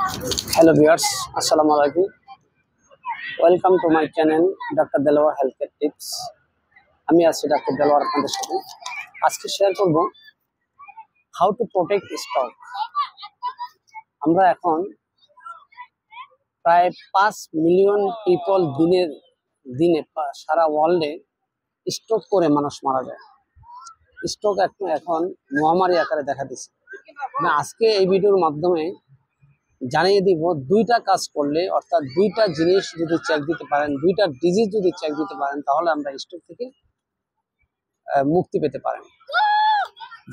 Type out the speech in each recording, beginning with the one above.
Hello viewers, Assalamu alaikum. Welcome to my channel Dr. Delawar Healthcare Tips. আমি আছি doctor Delwar আপনাদের সাথে। আজকে শেয়ার করব হাউ টু প্রোটেক্ট স্টক। আমরা এখন প্রায় 5 মিলিয়ন পিপল দিনে সারা ওয়ার্ল্ডে স্ট্রোক করে মানুষ মারা যায়। স্ট্রোক এখন মহামারী আকারে দেখা দিচ্ছে। আজকে এই ভিডিওর মাধ্যমে জানিয়ে দিব দুইটা কাজ করলে, অর্থাৎ দুইটা জিনিস যদি চেক দিতে পারেন, দুইটা ডিজিজ যদি চেক দিতে পারেন, তাহলে আমরা স্ট্রোক থেকে মুক্তি পেতে পারেন।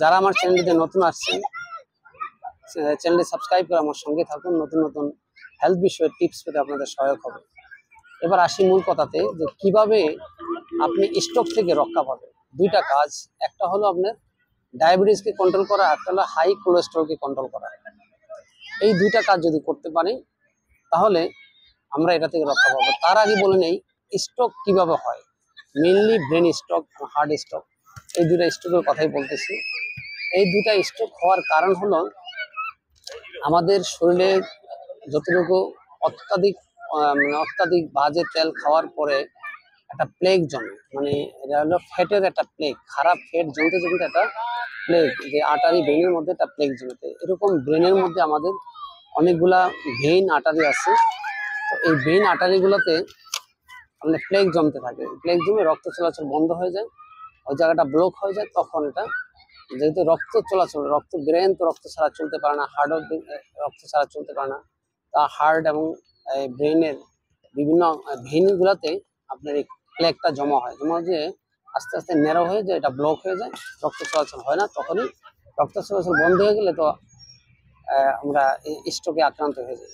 যারা আমার চ্যানেলটিতে নতুন আসছেন, চ্যানেলটি সাবস্ক্রাইব করে আমার সঙ্গে থাকুন। নতুন নতুন হেলথ বিষয়ে টিপস পেতে আপনাদের সহায়ক হবে। এবার আসি মূল কথাতে, যে কিভাবে আপনি স্ট্রোক থেকে রক্ষা পাবেন। দুইটা কাজ, একটা হলো আপনার ডায়াবেটিসকে কন্ট্রোল করা, একটা হলো হাই কোলেস্টেরলকে কন্ট্রোল করা। এই দুইটা কাজ যদি করতে পারি তাহলে আমরা এটা থেকে রক্ষা পাবো। তার আগে বলে নেই স্ট্রোক কিভাবে হয়। Mainly brain stroke, heart stroke, এই দুইটা স্ট্রোকের কথাই বলতেছি। এই দুইটা স্ট্রোক হওয়ার কারণ হলো আমাদের শরীরে যতটুকু অত্যাধিক বাজে তেল খাওয়ার পরে একটা প্লেগ জমে, মানে এটা হলো ফ্যাটের একটা প্লেগ, খারাপ ফ্যাট জমতে জমতে একটা প্লেগ, যে আটারি ব্রেনের মধ্যে একটা প্লেগ জমতে। এরকম ব্রেনের মধ্যে আমাদের অনেকগুলা ভেইন আটারি আছে। তো এই ভেইন আটারিগুলোতে আপনার প্লেগ জমতে থাকে। প্লেগ জমে রক্ত চলাচল বন্ধ হয়ে যায়, ওই জায়গাটা ব্লক হয়ে যায়। তখন এটা যেহেতু রক্ত চলাচল, ব্রেন তো রক্ত ছাড়া চলতে পারে না, হার্টও রক্ত ছাড়া চলতে পারে না। তা হার্ট এবং ব্রেনের বিভিন্ন ভেইনগুলোতে আপনার এই প্লেগটা জমা হয়, আস্তে আস্তে ন্যারো হয়ে যায়, এটা ব্লক হয়ে যায়, রক্ত চলাচল হয় না। তখনই রক্ত চলাচল বন্ধ হয়ে গেলে তো আমরা স্ট্রোকে আক্রান্ত হয়ে যাই।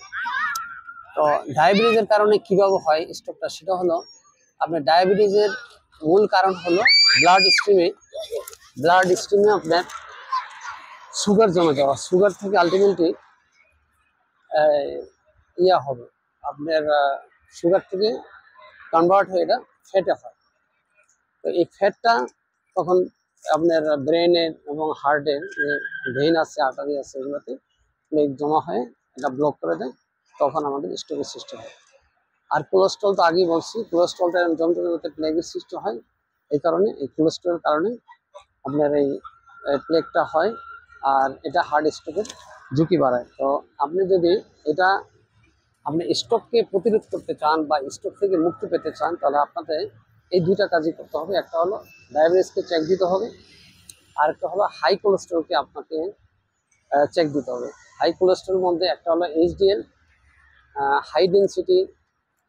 তো ডায়াবেটিসের কারণে কিভাবে হয় স্ট্রোকটা, সেটা হলো আপনার ডায়াবেটিসের মূল কারণ হলো ব্লাড স্ট্রিমে আপনার সুগার জমে যাওয়া। সুগার থেকে আলটিমেটলি হবে আপনার সুগার থেকে কনভার্ট হয়ে এটা ফ্যাটে হয়। তো এই ফ্যাটটা তখন আপনার ব্রেনের এবং হার্টের যে ভেইন আছে, আর্টারি আছে, এগুলোতে প্লেগ জমা হয়ে এটা ব্লক করে দেয়। তখন আমাদের স্ট্রোকের সৃষ্টি হয়। আর কোলেস্ট্রল তো আগেই বলছি, কোলেস্ট্রলটা জমতে জমতে প্লেগের সৃষ্টি হয়। এই কারণে এই কোলেস্ট্রলের কারণে আপনার এই প্লেগটা হয়, আর এটা হার্ট স্ট্রোকের ঝুঁকি বাড়ায়। তো আপনি যদি আপনি স্ট্রোককে প্রতিরোধ করতে চান বা স্ট্রোক থেকে মুক্তি পেতে চান, তাহলে আপনাদের এই দুইটা কাজই করতে হবে। একটা হলো ডায়াবেটিসকে চেক দিতে হবে, আর একটা হলো হাই কোলেস্ট্রলকে আপনাকে চেক দিতে হবে। হাই কোলেস্ট্রলের মধ্যে একটা হলো এইচডিএল, হাই ডেন্সিটি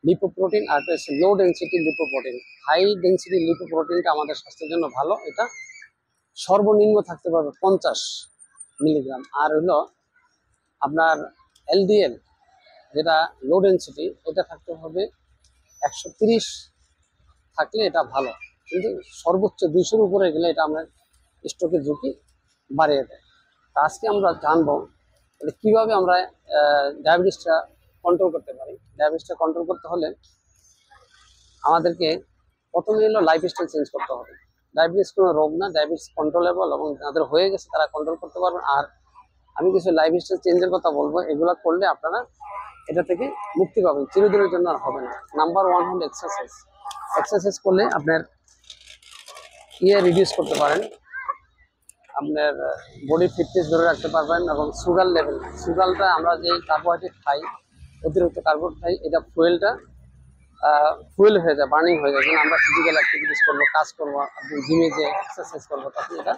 লিপোপ্রোটিন, আর একটা হচ্ছে low density lipoprotein. High density লিপোপ্রোটিনটা আমাদের স্বাস্থ্যের জন্য ভালো, এটা সর্বনিম্ন থাকতে পারবে 50 মিলিগ্রাম। আর হলো আপনার এলডিএল, যেটা লো ডেন্সিটি, এটা থাকতে হবে 130 থাকলে এটা ভালো, কিন্তু সর্বোচ্চ 200-র উপরে গেলে এটা আমরা স্ট্রোকের ঝুঁকি বাড়িয়ে দেয়। আজকে আমরা জানবো কিভাবে আমরা ডায়াবেটিসটা কন্ট্রোল করতে পারি। ডায়াবেটিসটা কন্ট্রোল করতে হলে আমাদেরকে প্রথমে হলো লাইফস্টাইল চেঞ্জ করতে হবে। ডায়াবেটিস কোনো রোগ না, ডায়াবেটিস কন্ট্রোলেবল, এবং যাদের হয়ে গেছে তারা কন্ট্রোল করতে পারবেন। আর আমি কিছু লাইফস্টাইল চেঞ্জের কথা বলবো, এগুলো করলে আপনারা এটা থেকে মুক্তি পাবেন, চিরদিনের জন্য আর হবে না। নাম্বার 1 হলো এক্সারসাইজ। এক্সারসাইজ করলে আপনার রিডিউস করতে পারেন, আপনার বডি ফিটনেস ধরে রাখতে পারবেন। এবং সুগারটা আমরা যে কার্বোহাইড্রেট খাই, অতিরিক্ত কার্বোহাইড্রেট খাই, এটা ফুয়েল হয়ে যায়, বার্নিং হয়ে যায়। যেমন আমরা ফিজিক্যাল অ্যাক্টিভিটিস করবো, কাজ করবো, আপনি জিমে যে এক্সারসাইজ করবো, তখন এটা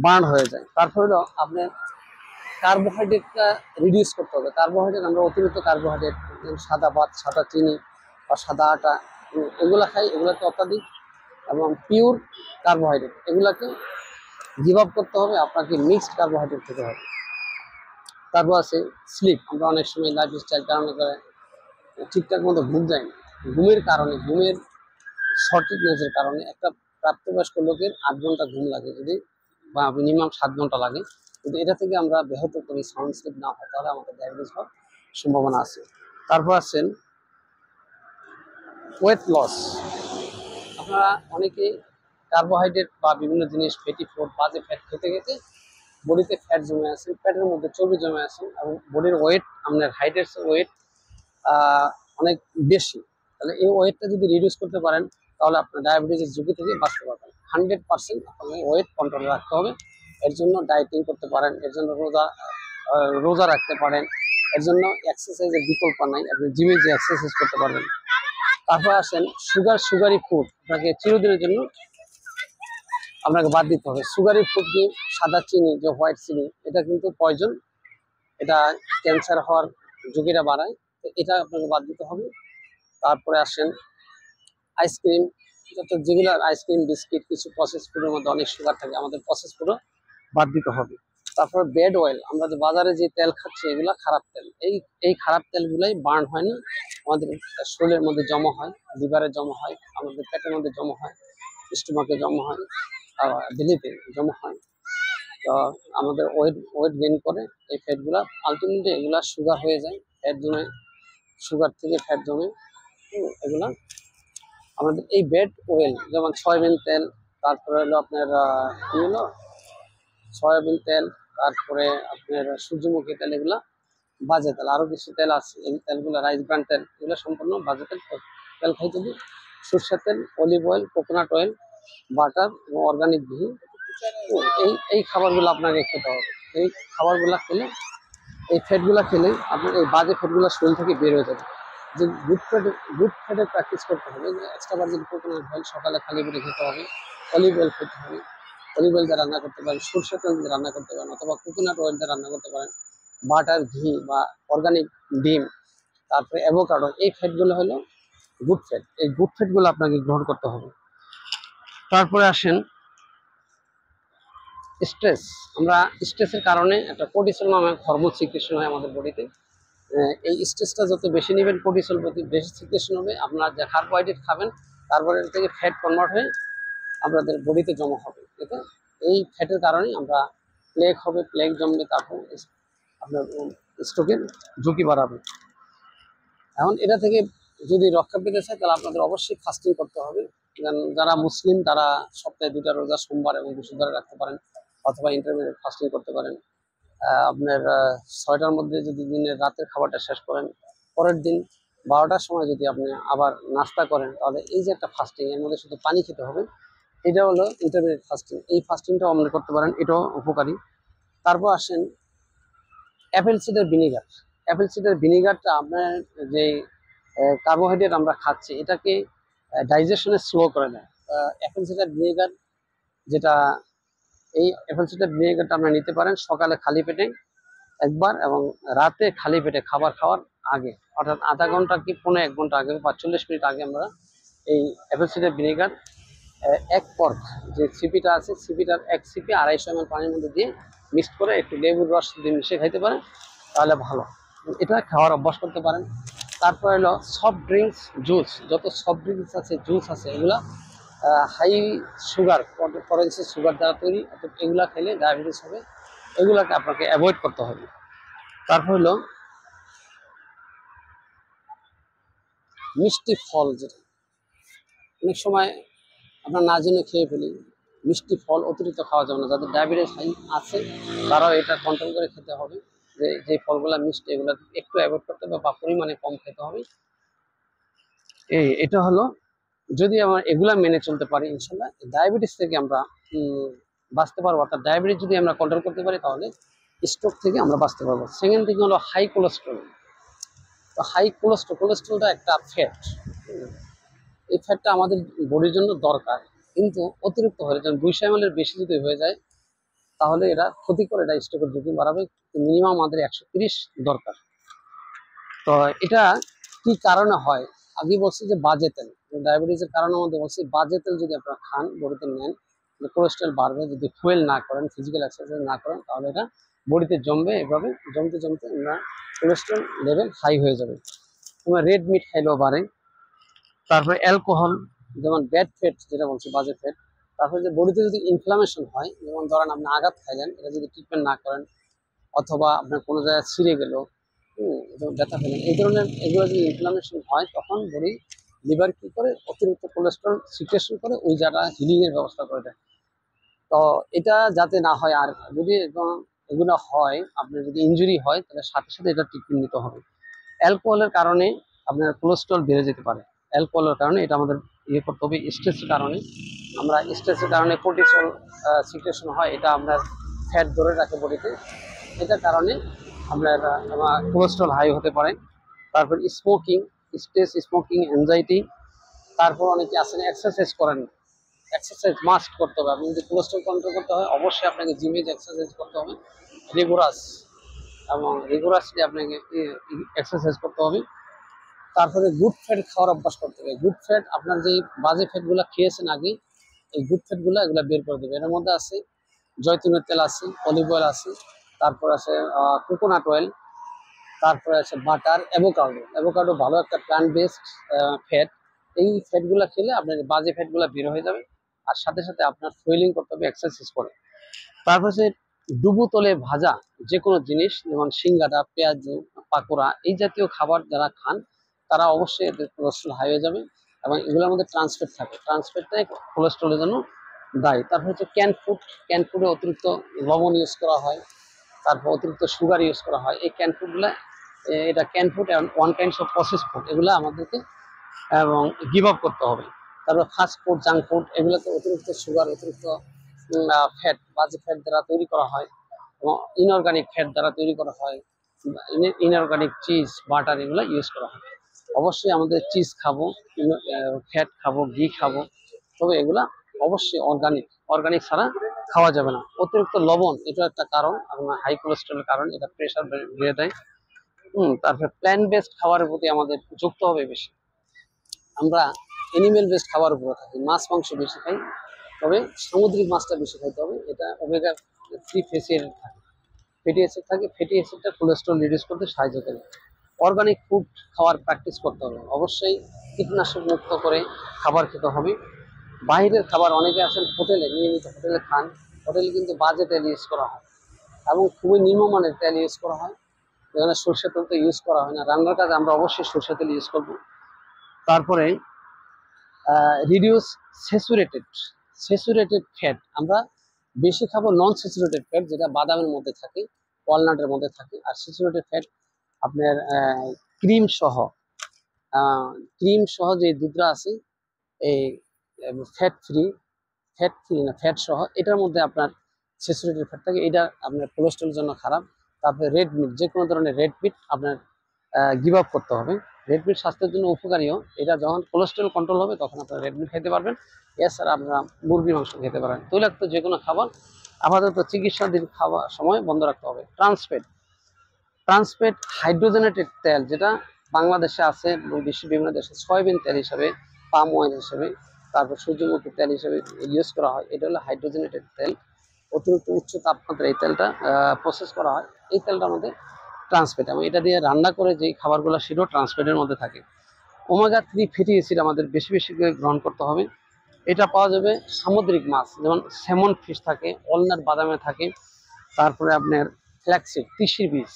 বার্ন হয়ে যায়। তারপর হলো আপনার কার্বোহাইড্রেটটা রিডিউস করতে হবে। কার্বোহাইড্রেট আমরা অতিরিক্ত কার্বোহাইড্রেট, সাদা ভাত, সাদা চিনি বা সাদা আটা, এগুলো খাই, এগুলোতে অত্যাধিক এবং পিওর কার্বোহাইড্রেট, এগুলাকে গিভ আপ করতে হবে। আপনাকে মিক্সড কার্বোহাইড্রেট খেতে হবে। তারপর আছে স্লিপ। আমরা অনেক সময় লাইফস্টাইল কারণে ঠিকঠাক মতো ঘুম যায় না। ঘুমের সঠিকনেসের কারণে একটা প্রাপ্তবয়স্ক লোকের 8 ঘন্টা ঘুম লাগে, বা মিনিমাম 7 ঘন্টা লাগে। কিন্তু এটা থেকে আমরা ব্যাহত করি, সাউন্ড স্লিপ না হয়, তাহলে আমাদের ডায়াবেটিস হওয়ার সম্ভাবনা আছে। তারপর আছেন ওয়েট লস। আপনারা অনেকে কার্বোহাইড্রেট বা বিভিন্ন জিনিস, ফ্যাটি ফুড, বাজে ফ্যাট খেতে খেতে বডিতে ফ্যাট জমে আছে, ফ্যাটের মধ্যে চর্বি জমে আছে, এবং বডির ওয়েট আপনার হাইটের ওয়েট অনেক বেশি, তাহলে এই ওয়েটটা যদি রিডিউস করতে পারেন তাহলে আপনার ডায়াবেটিসের ঝুঁকি থেকে বাঁচতে পারবেন। 100% আপনাকে ওয়েট কন্ট্রোলে রাখতে হবে। এর জন্য ডায়েটিং করতে পারেন, এর জন্য রোজা রাখতে পারেন, এর জন্য এক্সারসাইজের বিকল্প নাই, আপনি জিমে যে এক্সারসাইজ করতে পারবেন। তারপর আসেন সুগারি ফুড আপনাকে চিরদিনের জন্য আপনাকে বাদ দিতে হবে। সুগারি ফুড কি সাদা চিনি, যে হোয়াইট চিনি, এটা কিন্তু পয়জন, এটা ক্যান্সার হওয়ার ঝুঁকিটা বাড়ায়, তো এটা আপনাকে বাদ দিতে হবে। তারপরে আসেন আইসক্রিম, যেগুলো আইসক্রিম বিস্কিট কিছু প্রসেস ফুডের মধ্যে অনেক সুগার থাকে, আমাদের প্রসেস ফুডও বাদ দিতে হবে। তারপর ব্যাড অয়েল, আমরা যে বাজারে যে তেল খাচ্ছি এগুলো খারাপ তেল, এই খারাপ তেলগুলাই বার্ন হয় না, আমাদের শরীরের মধ্যে জমা হয়, লিভারে জমা হয়, আমাদের পেটের মধ্যে জমা হয়, স্টোমাকে জমা হয়, বেলিতে জমা হয়, তো আমাদের ওয়েট গেইন করে। এই ফ্যাটগুলা আলটিমেটলি এগুলা সুগার হয়ে যায়, ফ্যাট জমে, সুগার থেকে ফ্যাট জমে। এগুলা আমাদের এই ব্যাড অয়েল, যেমন সয়াবিন তেল, তারপরে হলো আপনার কি হলো সয়াবিন তেল, তারপরে আপনার সূর্যমুখী তেল, এগুলা বাজে তেল। আরো কিছু তেল আছে, এই তেলগুলো রাইস ব্র্যান্ড তেল, এগুলো সম্পূর্ণ বাজে তেল। তেল খাইতে হবে সরষের তেল, olive oil, coconut oil, butter এবং অর্গানিক ঘি। এই খাবারগুলো আপনাকে খেতে হবে। এই খাবারগুলো খেলে, এই ফ্যাটগুলো খেলে আপনার এই বাজে ফ্যাটগুলো শরীর থেকে বের হয়ে যাবে। যে গুড ফ্যাটের প্র্যাকটিস করতে হবে, যে এক্সট্রা ভার্জিন কোকোনাট অয়েল সকালে খালি পেটে খেতে হবে, অলিভ অয়েল খেতে হবে, অলিভ অয়েল দিয়ে রান্না করতে পারেন, সরষের তেল দিয়ে রান্না করতে পারেন, অথবা কোকোনাট অয়েল দিয়ে রান্না করতে পারেন, বাটার, ঘি বা অর্গানিক ডিম, তারপরে অ্যাভোকাডো, এই ফ্যাটগুলো হলো গুড ফ্যাট। এই গুড ফ্যাটগুলো আপনাকে গ্রহণ করতে হবে। তারপরে আসেন স্ট্রেস। আমরা স্ট্রেসের কারণে একটা কর্টিসল নামে হরমোন সিক্রেশন হয় আমাদের বডিতে। এই স্ট্রেসটা যত বেশি নেবেন, কর্টিসল প্রতি বেশি সিক্রেশন হবে, আপনার যে কার্বোহাইড্রেট খাবেন কার্বোহাইড্রেট থেকে ফ্যাট কনভার্ট হয়ে আপনাদের বডিতে জমা হবে। ঠিক আছে, এই ফ্যাটের কারণে আমরা প্লেগ হবে, প্লেগ জমবে, তারপর আপনার স্ট্রোকের ঝুঁকি বাড়াবে। এখন এটা থেকে যদি রক্ষা পেতে চায় তাহলে আপনাদের অবশ্যই ফাস্টিং করতে হবে। যারা মুসলিম তারা সপ্তাহে 2টা রোজা সোমবার এবং বৃহস্পতিবার রাখতে পারেন, অথবা ইন্টারমিডিয়েট ফাস্টিং করতে পারেন। আপনার 6টার মধ্যে যদি দিনের রাতের খাবারটা শেষ করেন, পরের দিন 12টার সময় যদি আপনি আবার নাস্তা করেন, তাহলে এই যে একটা ফাস্টিং, এর মধ্যে শুধু পানি খেতে হবে, এটা হলো ইন্টারমিডিয়েট ফাস্টিং। এই ফাস্টিংটাও আপনি করতে পারেন, এটাও উপকারী। তারপর আসেন apple cider vinegar. Apple cider ভিনিগারটা আপনার যে কার্বোহাইড্রেট আমরা খাচ্ছি এটাকে ডাইজেশনে স্লো করে দেয়। অ্যাপেল সিডার ভিনিগার, যেটা এই অ্যাপেল সিডার ভিনিগারটা আপনারা নিতে পারেন সকালে খালি পেটে একবার, এবং রাতে খালি পেটে খাবার খাওয়ার আগে, অর্থাৎ আধা ঘন্টা কি 1.5 ঘন্টা আগে বা 40 মিনিট আগে আমরা এই অ্যাপেল সিডার ভিনিগার এক পর্ক, যে সিপিটা আছে সিপিটার 1 সিপি 250 ml পানির মধ্যে দিয়ে মিক্সড করে একটু লেবুর রস দিয়ে মিশিয়ে খাইতে পারেন, তাহলে ভালো। এটা খাওয়ার অভ্যাস করতে পারেন। তারপর হলো সফট ড্রিঙ্কস, জুস, যত সফট ড্রিঙ্কস আছে, জুস আছে, এগুলা হাই সুগার, ফরেন্সিক সুগার দ্বারা তৈরি, অর্থাৎ এগুলা খেলে ডায়াবেটিস হবে, এগুলাকে আপনাকে অ্যাভয়েড করতে হবে। তারপর হলো মিষ্টি ফল, যেটা অনেক সময় আমরা না জেনে খেয়ে ফেলি। মিষ্টি ফল অতিরিক্ত খাওয়া যাবে না, যাদের ডায়াবেটিস আছে তারাও এটা কন্ট্রোল করে খেতে হবে, যে ফলগুলা মিষ্টি এগুলো একটু অ্যাভয়েড করতে হবে বা পরিমাণে কম খেতে হবে। এটা হলো, যদি আমরা এগুলা মেনে চলতে পারি ইনশাল্লাহ ডায়াবেটিস থেকে আমরা বাঁচতে পারবো। অর্থাৎ ডায়াবেটিস যদি আমরা কন্ট্রোল করতে পারি তাহলে স্ট্রোক থেকে আমরা বাঁচতে পারবো। সেকেন্ড থিং হলো হাই কোলেস্ট্রল। তো হাই কোলেস্ট্রলটা একটা ফ্যাট, এই ফ্যাটটা আমাদের বডির জন্য দরকার, কিন্তু অতিরিক্ত হলে, যেমন 200 ml বেশি যদি হয়ে যায় তাহলে এটা ক্ষতিকর, এটা স্ট্রোকের ঝুঁকি বাড়াবে। মিনিমাম আমাদের 130 দরকার। তো এটা কি কারণে হয়, আগে বলছি যে বাজে তেল, ডায়াবেটিসের কারণে আমাদের বলছি বাজে তেল যদি আপনারা খান, বডিতে নেন, কোলেস্ট্রল বাড়বে। যদি ফুয়েল না করেন, ফিজিক্যাল এক্সারসাইজ না করেন, তাহলে এটা বডিতে জমবে, এভাবে জমতে জমতে আমরা কোলেস্ট্রল লেভেল হাই হয়ে যাবে। তোমার রেড মিট খাইলেও বাড়ে। তারপরে অ্যালকোহল, যেমন ব্যাড ফ্যাট যেটা বলছি, বাজে ফ্যাট। তারপরে যে বডিতে যদি ইনফ্লামেশন হয়, যেমন ধরেন আপনি আঘাত খাইলেন, এটা যদি ট্রিটমেন্ট না করেন, অথবা আপনার কোনো জায়গায় ছিঁড়ে গেল, ব্যথা পেলেন, এই ধরনের এগুলো যদি ইনফ্লামেশন হয়, তখন বডি লিভার কি করে, অতিরিক্ত কোলেস্ট্রল সিক্রেশন করে ওই জায়গা হিলিং এর ব্যবস্থা করে দেয়। তো এটা যাতে না হয়, আর যদি এগুলো হয়, আপনার যদি ইনজুরি হয় তাহলে সাথে সাথে এটা ট্রিটমেন্ট নিতে হবে। অ্যালকোহলের কারণে আপনার কোলেস্ট্রল বেড়ে যেতে পারে। অ্যালকোহলের কারণে এটা আমাদের ইয়ে করতে হবে। স্ট্রেসের কারণে আমরা স্ট্রেসের কারণে কর্টিসল সিক্রেশন হয়, এটা আপনার ফ্যাট ধরে রাখে বডিতে। এটার কারণে আপনার কোলেস্ট্রল হাই হতে পারে। তারপর স্মোকিং, স্ট্রেস, স্মোকিং, অ্যাংজাইটি। তারপর অনেকে আছেন এক্সারসাইজ করেন, এক্সারসাইজ মাস্ট করতে হবে। আপনি যদি কোলেস্ট্রল কন্ট্রোল করতে হয় অবশ্যই আপনাকে জিমে এক্সারসাইজ করতে হবে, রিগোরাস, এবং রিগোরাসলি আপনাকে এক্সারসাইজ করতে হবে। তারপরে গুড ফ্যাট খাওয়ার অভ্যাস করতে হবে। গুড ফ্যাট, আপনার যে বাজে ফ্যাটগুলো খেয়েছেন আগে, এই গুড ফ্যাটগুলো এগুলো বের করে দেবে। এর মধ্যে আছে জয়তুনের তেল আছে, অলিভ অয়েল আছে, তারপর আছে কোকোনাট অয়েল, তারপরে আছে বাটার, অ্যাভোকাডো। অ্যাভোকাডো ভালো একটা প্ল্যান্ট বেসড ফ্যাট। এই ফ্যাটগুলো খেলে আপনার বাজে ফ্যাটগুলো বের হয়ে যাবে। আর সাথে সাথে আপনার ফুয়েলিং করতে হবে এক্সারসাইজ করে। তারপর হচ্ছে ডুবো তলে ভাজা যে কোনো জিনিস, যেমন সিঙ্গাড়া, পেঁয়াজু, পাকোড়া, এই জাতীয় খাবার যারা খান তারা অবশ্যই এদের কোলেস্ট্রল হাই হয়ে যাবে। এবং এগুলোর মধ্যে ট্রান্সফ্যাট থাকে, ট্রান্সফ্যাটটাই কোলেস্ট্রলের জন্য দায়ী। তারপর হচ্ছে ক্যান ফুড, ক্যান ফুডে অতিরিক্ত লবণ ইউজ করা হয়, তারপর অতিরিক্ত সুগার ইউজ করা হয়। এই ক্যান ফুডগুলো, এটা can food one kinds of process food, এগুলো আমাদেরকে এবং গিভ আপ করতে হবে। তারপর ফাস্ট ফুড, জাঙ্ক ফুড, এগুলোতে অতিরিক্ত সুগার, অতিরিক্ত ফ্যাট, বাজে ফ্যাট দ্বারা তৈরি করা হয়, এবং ইনঅর্গানিক ফ্যাট দ্বারা তৈরি করা হয়, ইনঅর্গানিক চিজ, বাটার, এগুলো ইউজ করা হয়। অবশ্যই আমাদের চিজ খাবো, ফ্যাট খাবো, ঘি খাবো, তবে এগুলা অবশ্যই অর্গানিক, অর্গানিক ছাড়া খাওয়া যাবে না। অতিরিক্ত লবণ, এটা একটা কারণ, আপনার হাই কোলেস্ট্রলের কারণ, এটা প্রেশার বেড়ে দেয়। তারপরে প্ল্যান্ট বেসড খাবারের প্রতি আমাদের যুক্ত হবে বেশি। আমরা এনিমেল বেসড খাবার উপরে থাকি, মাছ মাংস বেশি খাই, তবে সামুদ্রিক মাছটা বেশি খাইতে হবে। এটা ওমেগা 3 ফ্যাটি অ্যাসিড থাকে, ফ্যাটি অ্যাসিড থাকে, ফ্যাটি অ্যাসিডটা কোলেস্ট্রল রিডিউস করতে সাহায্য করে। অর্গানিক ফুড খাওয়ার প্র্যাকটিস করতে হবে, অবশ্যই কীটনাশক মুক্ত করে খাবার খেতে হবে। বাইরের খাবার, অনেকে আছেন হোটেলে, নিয়মিত হোটেলে খান, হোটেলে কিন্তু বাজে তেল ইউজ করা হয় এবং খুবই নিম্নমানের তেল ইউজ করা হয়, যেখানে সরষের তেল তো ইউজ করা হয় না। রান্নার কাজে আমরা অবশ্যই সরষের তেল ইউজ করবো। তারপরে রিডিউস স্যাচুরেটেড, স্যাচুরেটেড ফ্যাট আমরা বেশি খাবো, নন স্যাচুরেটেড ফ্যাট যেটা বাদামের মধ্যে থাকে, ওয়ালনাটের মধ্যে থাকে। আর স্যাচুরেটেড ফ্যাট আপনার ক্রিম সহ, ক্রিম সহ যে দুধটা আছে, এই ফ্যাট ফ্রি, ফ্যাট ফ্রি না, ফ্যাট সহ, এটার মধ্যে আপনার স্যাচুরেটেড ফ্যাট থাকে, এটা আপনার কোলেস্ট্রলের জন্য খারাপ। তারপরে রেড মিট, যে কোনো ধরনের রেড মিট আপনার গিভ আপ করতে হবে। রেড মিট স্বাস্থ্যের জন্য উপকারীও, এটা যখন কোলেস্ট্রল কন্ট্রোল হবে তখন আপনারা রেড মিট খেতে পারবেন। এছাড়া আপনারা মুরগির মাংস খেতে পারেন। তৈলাক্ত যে কোনো খাবার আপাতত চিকিৎসাধীন খাওয়ার সময় বন্ধ রাখতে হবে। ট্রান্সফ্যাট, ট্রান্সফ্যাট হাইড্রোজেনেটেড তেল যেটা বাংলাদেশে আছে এবং বিশ্বের বিভিন্ন দেশে সয়াবিন তেল হিসাবে, পাম অয়েল হিসেবে, তারপর সূর্যমুখী তেল হিসেবে ইউজ করা হয়। এটা হলো হাইড্রোজেনেটেড তেল। অতিরিক্ত উচ্চ তাপমাত্রায় এই তেলটা প্রসেস করা হয়। এই তেলটার মধ্যে ট্রান্সফ্যাট, এবং এটা দিয়ে রান্না করে যে খাবারগুলো সেটাও ট্রান্সফ্যাটের মধ্যে থাকে। ওমেগা 3 ফ্যাটি অ্যাসিড আমাদের বেশি বেশি করে গ্রহণ করতে হবে। এটা পাওয়া যাবে সামুদ্রিক মাছ, যেমন স্যামন ফিশ থাকে, ওয়ালনাট বাদামে থাকে, তারপরে আপনার ফ্ল্যাক্সিড, তিসির বীজ,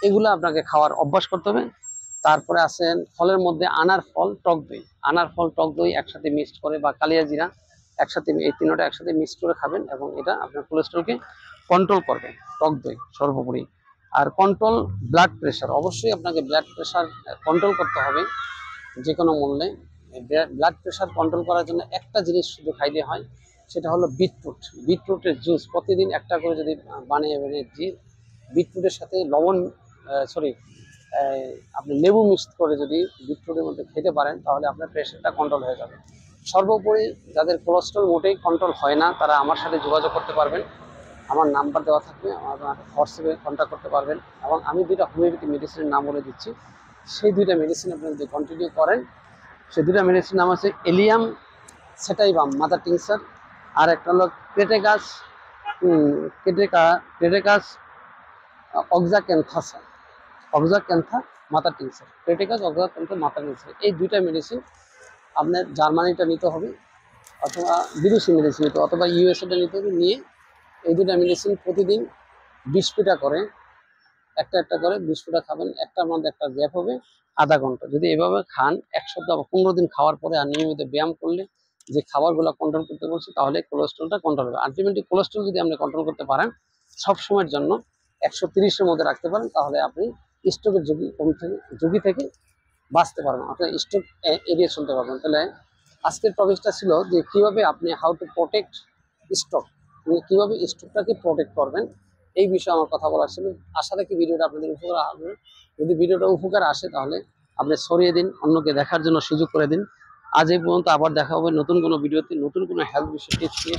এগুলো আপনাকে খাওয়ার অভ্যাস করতে হবে। তারপরে আছেন ফলের মধ্যে আনার ফল, টক দই, আনার ফল, টক দই একসাথে মিক্সড করে, বা কালিয়া জিরা একসাথে, এই তিনটা একসাথে মিক্সড করে খাবেন, এবং এটা আপনার কোলেস্ট্রলকে কন্ট্রোল করবে, টক দই সর্বোপরি। আর কন্ট্রোল ব্লাড প্রেশার, অবশ্যই আপনাকে ব্লাড প্রেশার কন্ট্রোল করতে হবে যে কোনো মূল্যে। ব্লাড প্রেশার কন্ট্রোল করার জন্য একটা জিনিস শুধু খাইলে হয়, সেটা হলো বিটরুট। বিটরুটের জুস প্রতিদিন একটা করে যদি বানিয়ে বিটরুটের সাথে লবণ, সরি, আপনি লেবু মিক্সড করে যদি বিটরুটের মধ্যে খেতে পারেন তাহলে আপনার প্রেশারটা কন্ট্রোল হয়ে যাবে। সর্বোপরি যাদের কোলেস্ট্রল মোটেই কন্ট্রোল হয় না তারা আমার সাথে যোগাযোগ করতে পারবেন, আমার নাম্বার দেওয়া থাকবে, আমার হোয়াটসঅ্যাপে কন্ট্যাক্ট করতে পারবেন। এবং আমি দুইটা হোমিওপ্যাথি মেডিসিনের নাম বলে দিচ্ছি, সেই দুইটা মেডিসিন আপনি যদি কন্টিনিউ করেন, সেই দুইটা মেডিসিন নাম আছে এলিয়াম সেটাইবাম মাদার টিংচার, আর একটা হলো ক্রেটেকাস, ক্রেটেকাস অক্সাক্যান্থাসা, অক্সাক্যান্থা মাদার টিংচার, ক্রেটেকাস অক্সাক্যান্থা মাদার টিংচার। এই দুইটা মেডিসিন আপনার জার্মানিটা নিতে হবে, অথবা বিদেশি মেডিসিন নিতে, অথবা ইউএসএটা নিতে হবে। নিয়ে এই দুটা মেডিসিন প্রতিদিন 20 ফোঁটা করে, একটা একটা করে 20 ফোঁটা খাবেন, একটার মধ্যে একটা গ্যাপ হবে আধা ঘন্টা। যদি এভাবে খান 1 সপ্তাহ বা 15 দিন খাওয়ার পরে, আর নিয়মিত ব্যায়াম করলে যে খাবারগুলো কন্ট্রোল করতে বলছি, তাহলে কোলেস্ট্রলটা কন্ট্রোল হবে। আলটিমেটলি কোলেস্ট্রল যদি আপনি কন্ট্রোল করতে পারেন, সব সময়ের জন্য 130-এর মধ্যে রাখতে পারেন, তাহলে আপনি স্ট্রোকের ঝুঁকি থেকে বাঁচতে পারবেন, আপনার স্ট্রোক এড়িয়ে চলতে পারবেন। তাহলে আজকের টপিকটা ছিল যে কিভাবে আপনি হাউ টু প্রোটেক্ট স্ট্রোক, মানে কিভাবে স্ট্রোকটাকে প্রোটেক্ট করবেন, এই বিষয়ে আমার কথা বলার ছিল। আশা রাখি ভিডিওটা আপনাদের উপকার আসবে। যদি ভিডিওটা উপকার আসে তাহলে আপনি ছড়িয়ে দিন, অন্যকে দেখার জন্য সুযোগ করে দিন। আজ এই পর্যন্ত, আবার দেখা হবে নতুন কোনো ভিডিওতে, নতুন কোনো হেলথ বিষয় টিপস নিয়ে।